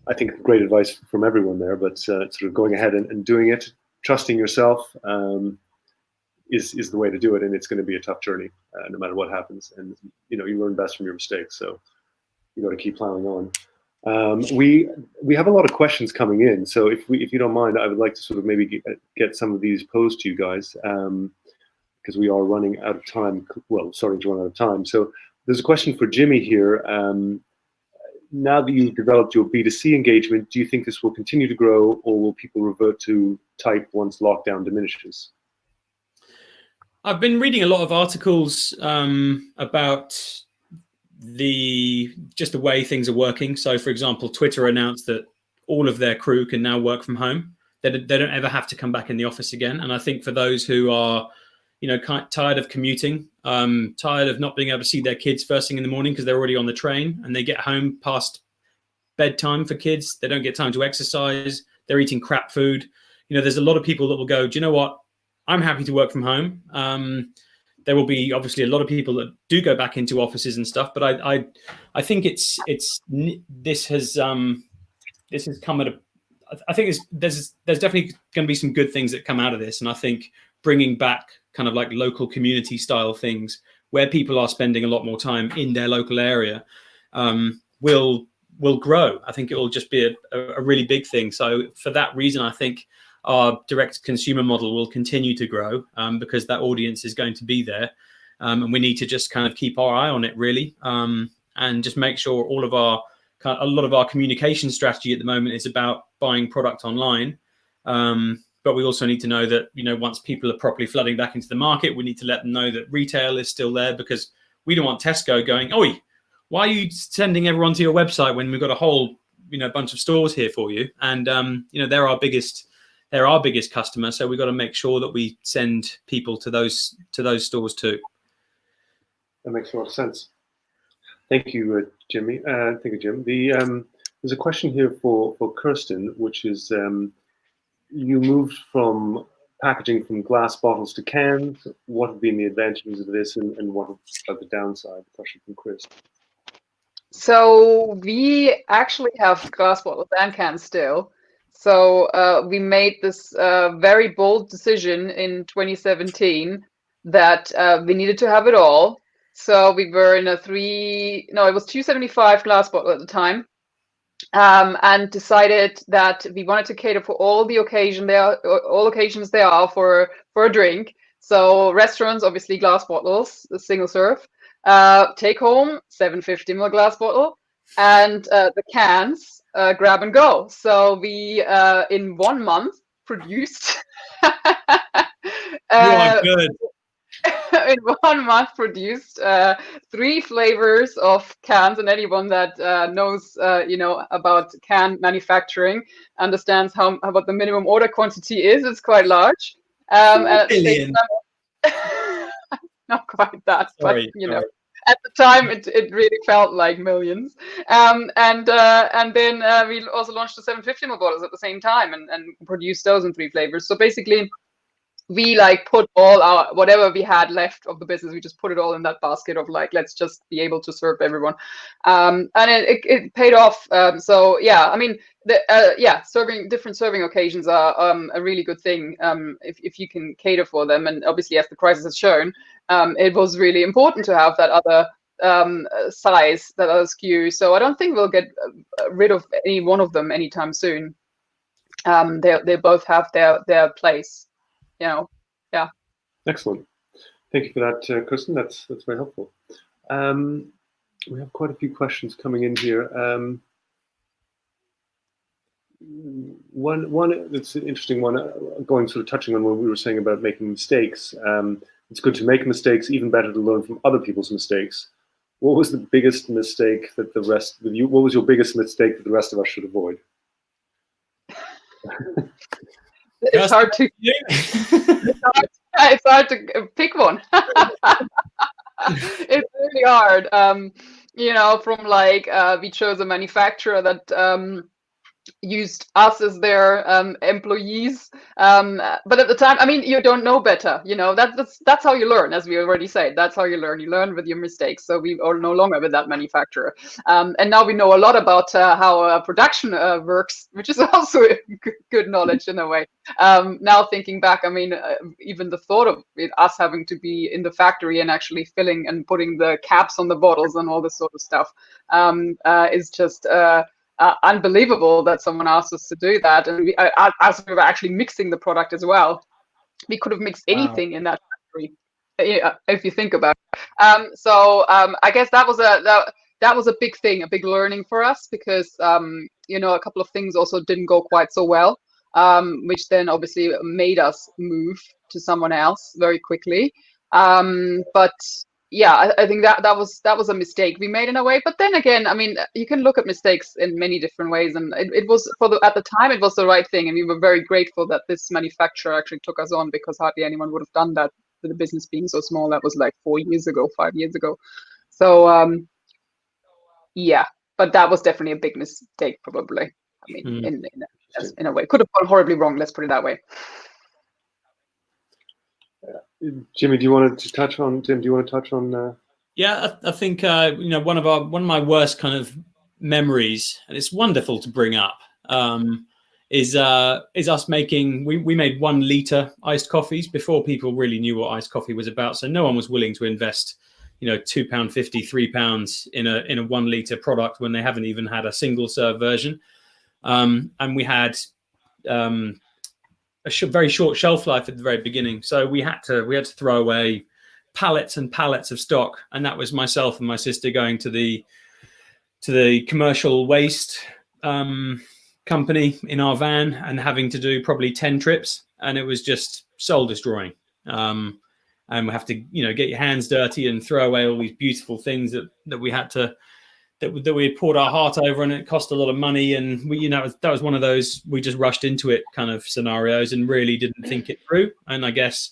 Speaker 1: I think great advice from everyone there, but sort of going ahead and doing it, trusting yourself is the way to do it. And it's going to be a tough journey no matter what happens. And, you know, you learn best from your mistakes. So you got to keep plowing on. We have a lot of questions coming in. So if you don't mind, I would like to sort of maybe get some of these posed to you guys because we are running out of time. Well, starting to run out of time. So there's a question for Jimmy here. Now that you've developed your B2C engagement, do you think this will continue to grow, or will people revert to type once lockdown diminishes?
Speaker 4: I've been reading a lot of articles about the way things are working. So, for example, Twitter announced that all of their crew can now work from home. They don't ever have to come back in the office again. And I think for those who are, you know, tired of commuting, tired of not being able to see their kids first thing in the morning because they're already on the train and they get home past bedtime for kids. They don't get time to exercise. They're eating crap food. You know, there's a lot of people that will go, do you know what? I'm happy to work from home. There will be obviously a lot of people that do go back into offices and stuff, but I think this has come at a. I think there's definitely going to be some good things that come out of this, and I think bringing back kind of like local community style things where people are spending a lot more time in their local area will grow. I think it will just be a really big thing. So for that reason, I think our direct consumer model will continue to grow because that audience is going to be there. And we need to just kind of keep our eye on it, really, and just make sure a lot of our communication strategy at the moment is about buying product online. But we also need to know that, you know, once people are properly flooding back into the market, we need to let them know that retail is still there, because we don't want Tesco going, "Oi, why are you sending everyone to your website when we've got a whole, you know, bunch of stores here for you?" And, you know, they're our biggest customer. So we've got to make sure that we send people to those stores too.
Speaker 1: That makes a lot of sense. Thank you, Jimmy. Thank you, Jim. There's a question here for Kerstin, which is, you moved from packaging from glass bottles to cans. What have been the advantages of this, and what are the downside? Question from Chris.
Speaker 2: So we actually have glass bottles and cans still. So we made this very bold decision in 2017 that we needed to have it all. So we were in it was 275 glass bottle at the time, and decided that we wanted to cater for all occasions there are for a drink. So restaurants, obviously glass bottles, the single serve. Take home 750 ml glass bottle, and the cans grab and go. So we in 1 month produced.
Speaker 4: You are good.
Speaker 2: In 1 month produced 3 flavors of cans, and anyone that knows about can manufacturing understands what the minimum order quantity is. It's quite large. And at the same time, not quite that,
Speaker 4: Sorry,
Speaker 2: but you know, at the time it really felt like millions. And then we also launched the 750 ml bottles at the same time and produced those in 3 flavors. So basically, we like put all our whatever we had left of the business, we just put it all in that basket of like, let's just be able to serve everyone, and it paid off. So yeah, I mean, different serving occasions are a really good thing if you can cater for them. And obviously, as the crisis has shown, it was really important to have that other size, that other SKU. So I don't think we'll get rid of any one of them anytime soon. They both have their place. You know, yeah.
Speaker 1: Excellent. Thank you for that, Kerstin. That's very helpful. We have quite a few questions coming in here. One that's an interesting one, touching on what we were saying about making mistakes. It's good to make mistakes, even better to learn from other people's mistakes. What was the biggest mistake that what was your biggest mistake that the rest of us should avoid?
Speaker 2: It's hard to it's hard to pick one. It's really hard. You know, from like we chose a manufacturer that used us as their employees, but at the time, I mean, you don't know better. You know, that's how you learn, as we already said. That's how you learn with your mistakes. So we are no longer with that manufacturer, and now we know a lot about how production works, which is also good knowledge in a way. Now thinking back, I mean, even the thought of us having to be in the factory and actually filling and putting the caps on the bottles and all this sort of stuff is just unbelievable that someone asked us to do that. And as we were actually mixing the product as well, we could have mixed anything in that factory, if you think about it. So I guess that was a big thing, a big learning for us, because you know, a couple of things also didn't go quite so well, which then obviously made us move to someone else very quickly. But yeah, I think that was a mistake we made in a way. But then again, I mean, you can look at mistakes in many different ways, and it was at the time it was the right thing, and we were very grateful that this manufacturer actually took us on, because hardly anyone would have done that with the business being so small. That was like 5 years ago. So yeah, but that was definitely a big mistake, probably. I mean, in a way, could have gone horribly wrong. Let's put it that way.
Speaker 1: Jimmy, do you want to touch on? Tim, do you want to touch on?
Speaker 4: Yeah, I think you know, one of my worst kind of memories, and it's wonderful to bring up, is us making. We made 1 liter iced coffees before people really knew what iced coffee was about. So no one was willing to invest, you know, £2.50, £3 in a 1 liter product when they haven't even had a single serve version. And we had a very short shelf life at the very beginning, so we had to throw away pallets and pallets of stock, and that was myself and my sister going to the commercial waste company in our van and having to do probably 10 trips, and it was just soul destroying. And we have to, you know, get your hands dirty and throw away all these beautiful things that we had to that we had poured our heart over, and it cost a lot of money. And we, you know, that was one of those, we just rushed into it kind of scenarios and really didn't think it through. And I guess,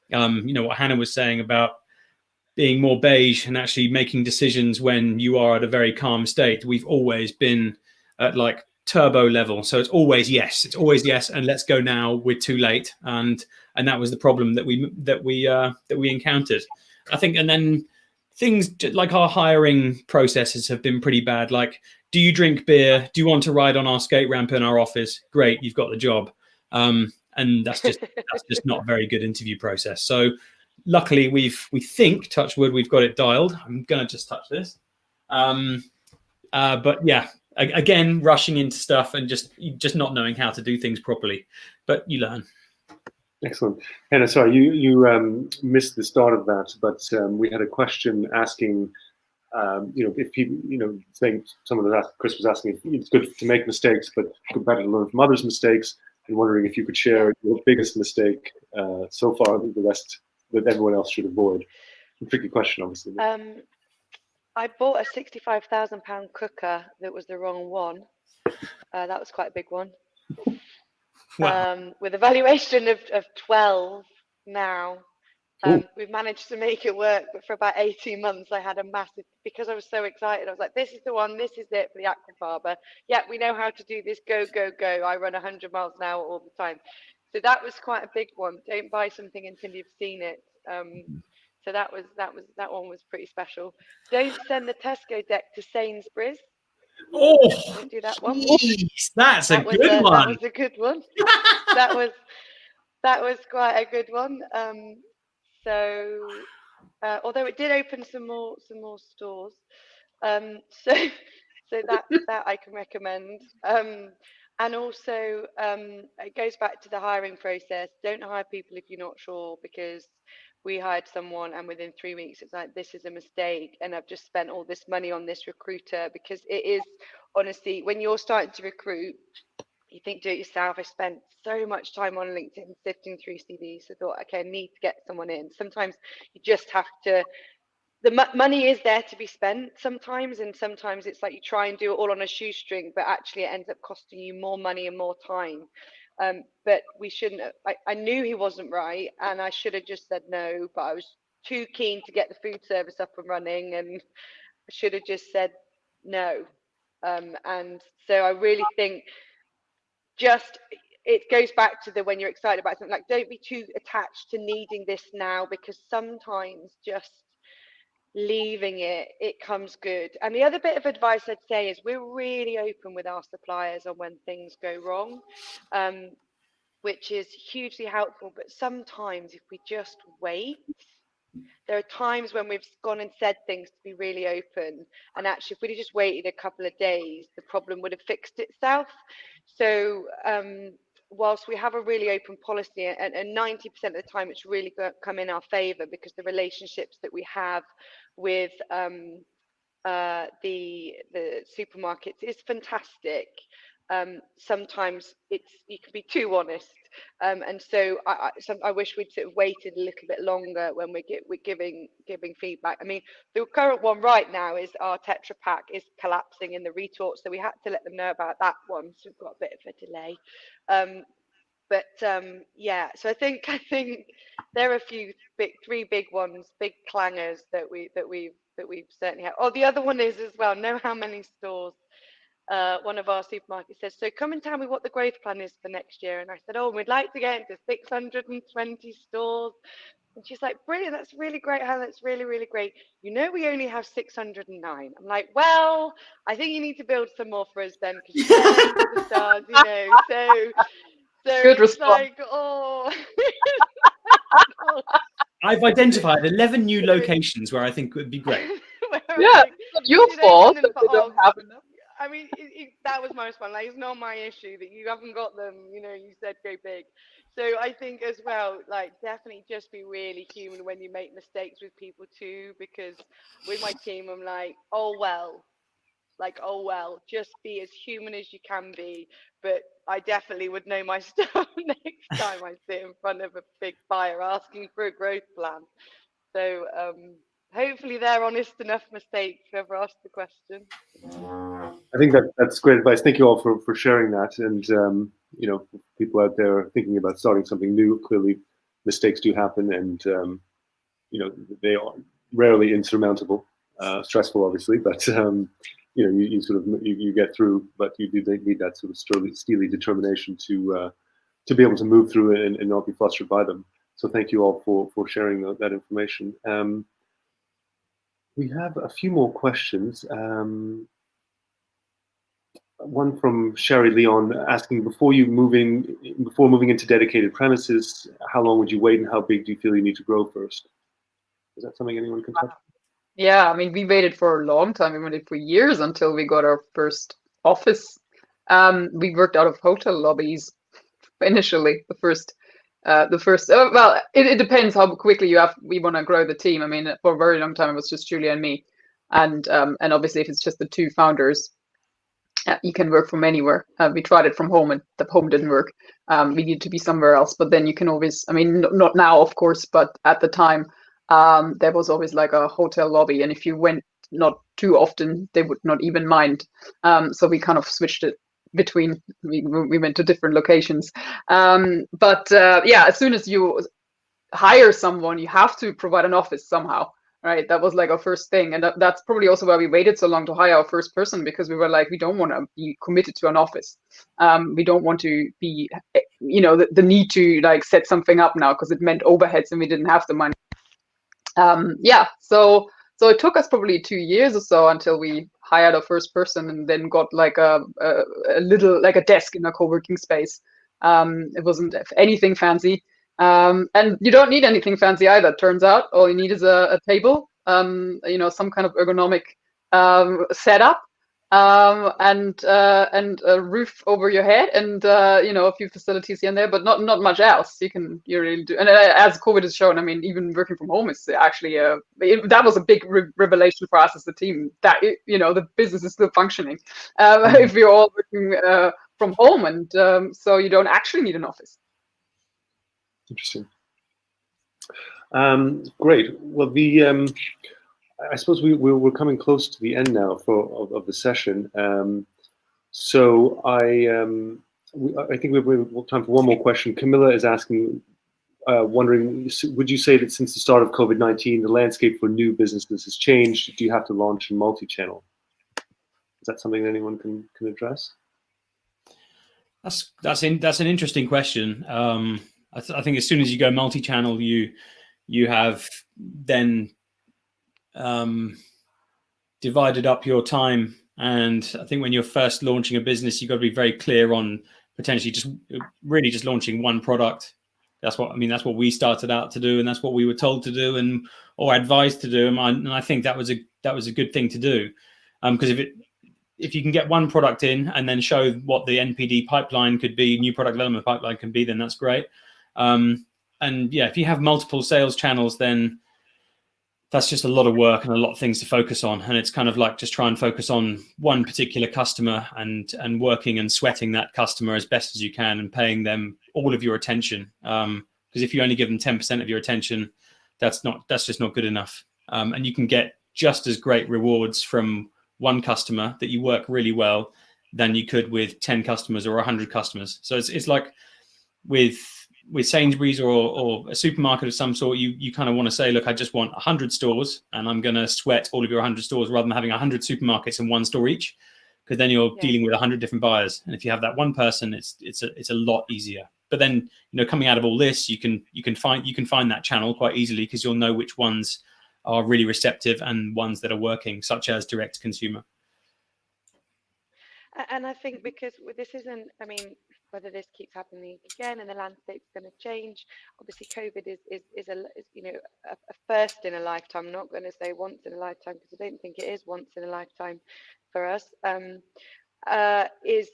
Speaker 4: you know, what Hannah was saying about being more beige and actually making decisions when you are at a very calm state. We've always been at like turbo level. So it's always yes, and let's go now, we're too late. And that was the problem that we encountered, I think. And then things like our hiring processes have been pretty bad. Like, do you drink beer? Do you want to ride on our skate ramp in our office? Great, you've got the job. And that's just not a very good interview process. So luckily we think, touch wood, we've got it dialed. I'm going to just touch this. But yeah, again, rushing into stuff and just not knowing how to do things properly, but you learn. Excellent.
Speaker 1: Hannah, sorry, you missed the start of that, but we had a question asking, you know, if people, you know, saying someone was asked, Chris was asking if it's good to make mistakes, but better to learn from others' mistakes, and wondering if you could share your biggest mistake so far, the rest that everyone else should avoid. A tricky question, obviously.
Speaker 3: I bought a £65,000 cooker that was the wrong one. That was quite a big one.
Speaker 4: Wow.
Speaker 3: With a valuation of 12 now, We've managed to make it work, but for about 18 months, I had a massive, because I was so excited. I was like, this is the one, this is it for the aquafarmer. Yeah, we know how to do this. Go, go, go. I run 100 miles an hour all the time. So that was quite a big one. Don't buy something until you've seen it. So that one was pretty special. Don't send the Tesco deck to Sainsbury's.
Speaker 4: Oh,
Speaker 3: don't do that one.
Speaker 4: Geez, that's a good one.
Speaker 3: That was a good one. that was quite a good one. Although it did open some more stores, so that I can recommend. And also, it goes back to the hiring process. Don't hire people if you're not sure, because we hired someone and within 3 weeks it's like, this is a mistake, and I've just spent all this money on this recruiter. Because it is, honestly, when you're starting to recruit, you think, do it yourself. I spent so much time on LinkedIn sifting through CVs. I thought, okay, I need to get someone in. Sometimes you just have to, the money is there to be spent sometimes, and sometimes it's like you try and do it all on a shoestring, but actually it ends up costing you more money and more time. But we shouldn't have, I knew he wasn't right, and I should have just said no, but I was too keen to get the food service up and running, and I should have just said no. And so I really think, just, it goes back to the, when you're excited about something, like, don't be too attached to needing this now, because sometimes just leaving it comes good. And the other bit of advice I'd say is, we're really open with our suppliers on when things go wrong, which is hugely helpful. But sometimes if we just wait, there are times when we've gone and said things to be really open, and actually if we'd just waited a couple of days, the problem would have fixed itself. So whilst we have a really open policy, and 90% of the time it's really come in our favor, because the relationships that we have with the supermarkets is fantastic. Sometimes you can be too honest, and so I wish we'd sort of waited a little bit longer when we're giving feedback. I mean, the current one right now is our Tetra Pak is collapsing in the retort, so we had to let them know about that one. So we've got a bit of a delay. Yeah, so I think there are a few three big ones, big clangers that we've certainly had. Oh, the other one is as well, know how many stores. One of our supermarkets says, so come and tell me what the growth plan is for next year. And I said, oh, we'd like to get into 620 stores. And she's like, brilliant, that's really great, Helen, that's really, really great. You know, we only have 609. I'm like, well, I think you need to build some more for us then, because you said aim for the stars, you know. So
Speaker 2: Good
Speaker 3: it's
Speaker 2: response.
Speaker 3: like, oh.
Speaker 4: I've identified 11 new locations where I think would be great.
Speaker 2: Yeah, it's not your fault that they don't have enough.
Speaker 3: I mean, that was my response. Like, it's not my issue that you haven't got them. You know, you said go big. So I think as well, like, definitely just be really human when you make mistakes with people too. Because with my team, I'm like, oh well, just be as human as you can be. But I definitely would know my stuff next time I sit in front of a big buyer asking for a growth plan. So hopefully they're honest enough mistakes, whoever asked the question.
Speaker 1: I think that's great advice. Thank you all for sharing that. And you know, people out there thinking about starting something new, clearly mistakes do happen, and you know, they are rarely insurmountable. Stressful, obviously, but you know, you sort of you get through. But you do need that sort of steely determination to be able to move through it and not be flustered by them. So thank you all for sharing that information. We have a few more questions. One from Sherry Leon asking, before moving into dedicated premises, how long would you wait, and how big do you feel you need to grow first? Is that something anyone can touch?
Speaker 2: Yeah, I mean, we waited for a long time. We waited for years until we got our first office. We worked out of hotel lobbies initially. Well, it depends how quickly we want to grow the team. I mean, for a very long time it was just Julia and me, and obviously if it's just the two founders, you can work from anywhere. We tried it from home, and the home didn't work. We needed to be somewhere else, but then you can always, I mean, not now of course, but at the time there was always like a hotel lobby, and if you went not too often, they would not even mind. So we kind of switched it between, we went to different locations. Yeah, as soon as you hire someone, you have to provide an office somehow, right? That was like our first thing, and that's probably also why we waited so long to hire our first person, because we were like, we don't want to be committed to an office. We don't want to be, the need to like set something up now, because it meant overheads and we didn't have the money. So it took us probably 2 years or so until we hired our first person, and then got like a little, like a desk in a co-working space. It wasn't anything fancy. And you don't need anything fancy either. Turns out all you need is a table, some kind of ergonomic setup, and a roof over your head, and a few facilities here and there, but not much else. You really do. And as COVID has shown, I mean, even working from home is actually that was a big revelation for us as a team, that the business is still functioning if we're all working from home, and so you don't actually need an office.
Speaker 1: Interesting. Great. Well, I suppose we're coming close to the end now of the session. So I think we've time for one more question. Camilla is asking, wondering, would you say that since the start of COVID-19, the landscape for new businesses has changed? Do you have to launch in multi-channel? Is that something that anyone can address?
Speaker 4: That's an interesting question. I think as soon as you go multi-channel, you have then divided up your time, and I think when you're first launching a business, you've got to be very clear on potentially just launching one product. That's what we started out to do, and that's what we were told to do or advised to do, and I think that was a good thing to do, because if you can get one product in and then show what the NPD pipeline could be, new product development pipeline can be, then that's great. And yeah, if you have multiple sales channels, then that's just a lot of work and a lot of things to focus on. And it's kind of like just try and focus on one particular customer and working and sweating that customer as best as you can and paying them all of your attention. Because if you only give them 10% of your attention, that's just not good enough. And you can get just as great rewards from one customer that you work really well than you could with 10 customers or 100 customers. So it's like with Sainsbury's or a supermarket of some sort, you kind of want to say, look, I just want 100 stores, and I'm going to sweat all of your 100 stores rather than having 100 supermarkets and one store each, because then you're dealing with 100 different buyers. And if you have that one person, it's a lot easier. But then, coming out of all this, you can find that channel quite easily, because you'll know which ones are really receptive and ones that are working, such as direct to consumer.
Speaker 3: And I think because this isn't, I mean, whether this keeps happening again and the landscape's going to change, obviously COVID is a first in a lifetime. I'm not going to say once in a lifetime, because I don't think it is once in a lifetime for us. Is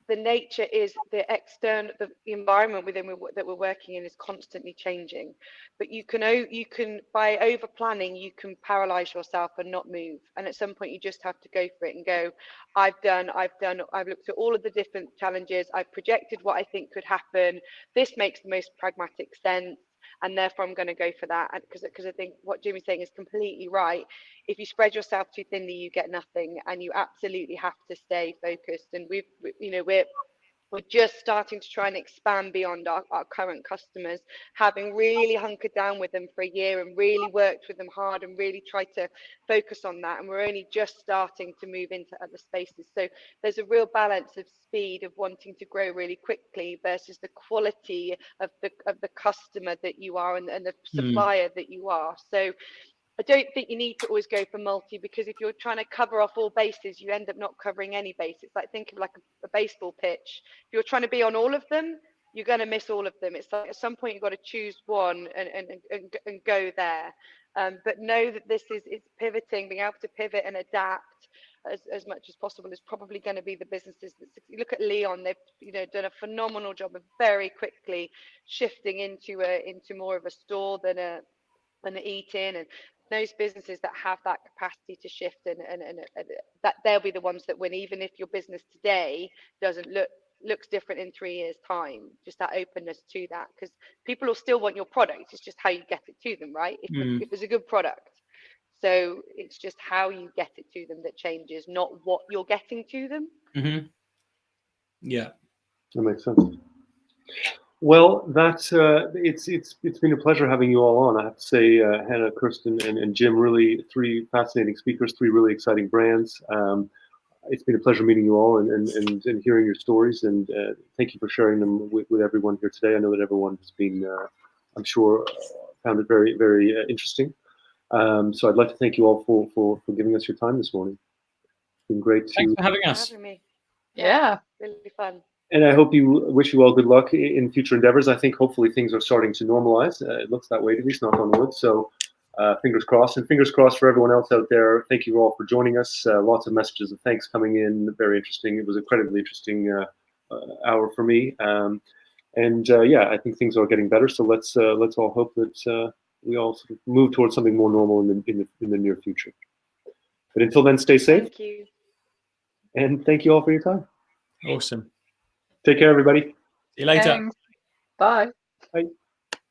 Speaker 3: the nature is the external, the environment that we're working in is constantly changing. But you can by over planning, you can paralyze yourself and not move. And at some point you just have to go for it and go, I've looked at all of the different challenges, I've projected what I think could happen, this makes the most pragmatic sense, and therefore I'm going to go for that. Because I think what Jimmy's saying is completely right. If you spread yourself too thinly, you get nothing, and you absolutely have to stay focused. And we're just starting to try and expand beyond our current customers, having really hunkered down with them for a year and really worked with them hard and really tried to focus on that. And we're only just starting to move into other spaces. So there's a real balance of speed of wanting to grow really quickly versus the quality of the customer that you are and the supplier that you are. So I don't think you need to always go for multi, because if you're trying to cover off all bases, you end up not covering any bases. It's like, think of like a baseball pitch. If you're trying to be on all of them, you're going to miss all of them. It's like at some point you've got to choose one and go there. But know that this is pivoting, being able to pivot and adapt as much as possible is probably going to be the businesses that you look at. Leon, they've done a phenomenal job of very quickly shifting into more of a store than an eat-in, and those businesses that have that capacity to shift and that they'll be the ones that win, even if your business today looks different in 3 years' time. Just that openness to that, because people will still want your product. It's just how you get it to them, right? If it's a good product. So it's just how you get it to them that changes, not what you're getting to them.
Speaker 4: Yeah,
Speaker 1: that makes sense. Well, that's it's been a pleasure having you all on. I have to say, Hannah, Kerstin, and Jim, really three fascinating speakers, three really exciting brands. It's been a pleasure meeting you all and hearing your stories, and thank you for sharing them with everyone here today. I know that everyone has been, I'm sure, found it very, very interesting. So I'd like to thank you all for giving us your time this morning. It's been great to.
Speaker 4: Thanks for having us.
Speaker 3: Having me.
Speaker 2: Yeah.
Speaker 3: Really fun.
Speaker 1: And I wish you all good luck in future endeavors. I think hopefully things are starting to normalize. It looks that way, at least, knock on wood. So fingers crossed, and fingers crossed for everyone else out there. Thank you all for joining us. Lots of messages of thanks coming in. Very interesting. It was an incredibly interesting hour for me. Yeah, I think things are getting better. So let's all hope that we all sort of move towards something more normal in the near future. But until then, stay safe.
Speaker 3: Thank you.
Speaker 1: And thank you all for your time.
Speaker 4: Awesome.
Speaker 1: Take care, everybody.
Speaker 4: See you later.
Speaker 2: Thanks. Bye.